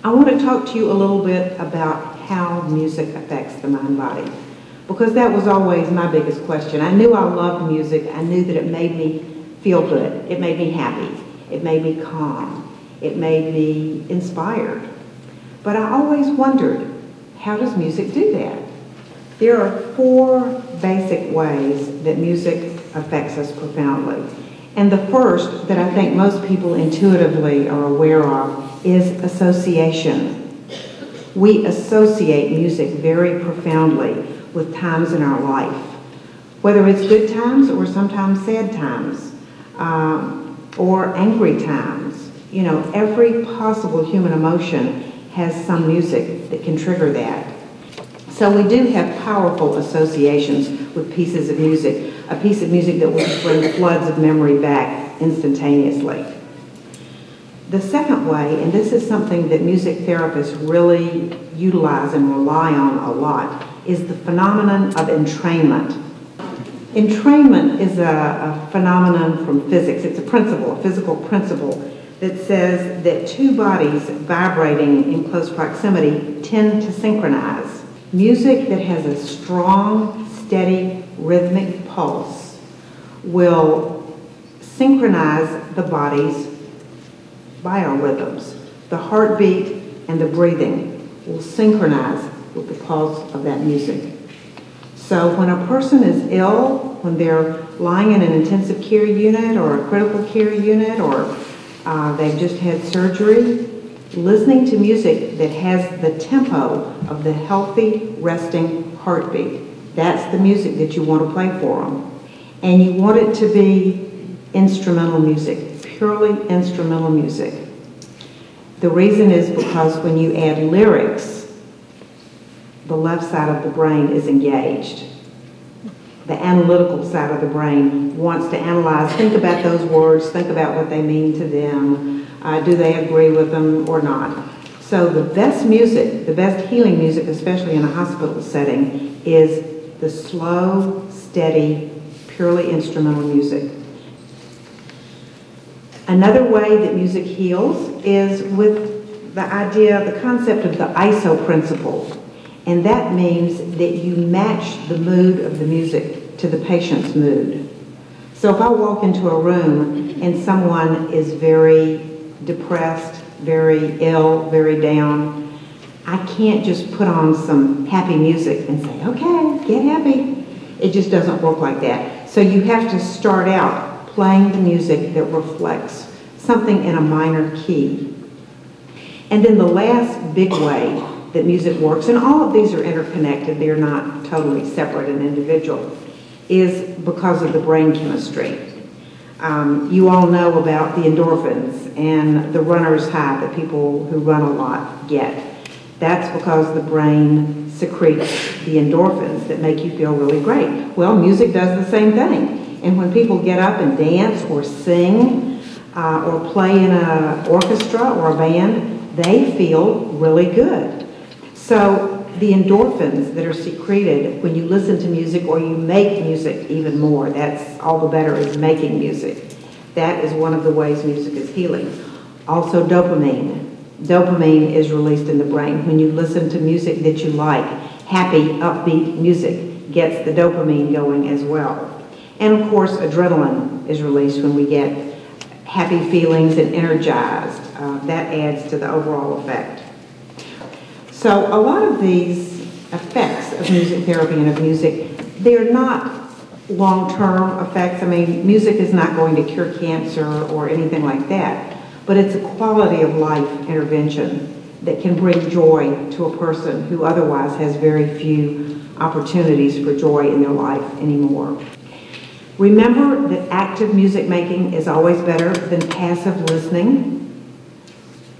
I want to talk to you a little bit about how music affects the mind-body, because that was always my biggest question. I knew I loved music. I knew that it made me feel good. It made me happy. It made me calm. It made me inspired. But I always wondered, how does music do that? There are 4 basic ways that music affects us profoundly. And the first, that I think most people intuitively are aware of, is association. We associate music very profoundly with times in our life, whether it's good times or sometimes sad times, or angry times. You know, every possible human emotion has some music that can trigger that. So we do have powerful associations with pieces of music, a piece of music that will bring floods of memory back instantaneously. The second way, and this is something that music therapists really utilize and rely on a lot, is the phenomenon of entrainment. Entrainment is a phenomenon from physics. It's a principle, a physical principle, that says that 2 bodies vibrating in close proximity tend to synchronize. Music that has a strong, steady, rhythmic pulse will synchronize the bodies biorhythms. The heartbeat and the breathing will synchronize with the pulse of that music. So when a person is ill, when they're lying in an intensive care unit or a critical care unit, or they've just had surgery, listening to music that has the tempo of the healthy, resting heartbeat, that's the music that you want to play for them. And you want it to be instrumental music, purely instrumental music. The reason is because when you add lyrics, the left side of the brain is engaged. The analytical side of the brain wants to analyze, think about those words, think about what they mean to them. Do they agree with them or not? So the best music, the best healing music, especially in a hospital setting, is the slow, steady, purely instrumental music. Another way that music heals is with the idea, the concept of the ISO principle. And that means that you match the mood of the music to the patient's mood. So if I walk into a room and someone is very depressed, very ill, very down, I can't just put on some happy music and say, okay, get happy. It just doesn't work like that. So you have to start out playing the music that reflects something in a minor key. And then the last big way that music works, and all of these are interconnected, they're not totally separate and individual, is because of the brain chemistry. You all know about the endorphins and the runner's high that people who run a lot get. That's because the brain secretes the endorphins that make you feel really great. Well, music does the same thing. And when people get up and dance or sing or play in an orchestra or a band, they feel really good. So the endorphins that are secreted when you listen to music or you make music even more, that's all the better is making music. That is one of the ways music is healing. Also dopamine. Dopamine is released in the brain when you listen to music that you like. Happy, upbeat music gets the dopamine going as well. And of course, adrenaline is released when we get happy feelings and energized. That adds to the overall effect. So a lot of these effects of music therapy and of music, they're not long-term effects. I mean, music is not going to cure cancer or anything like that, but it's a quality of life intervention that can bring joy to a person who otherwise has very few opportunities for joy in their life anymore. Remember that active music making is always better than passive listening.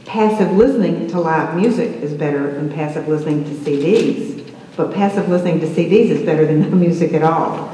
Passive listening to live music is better than passive listening to CDs, but passive listening to CDs is better than no music at all.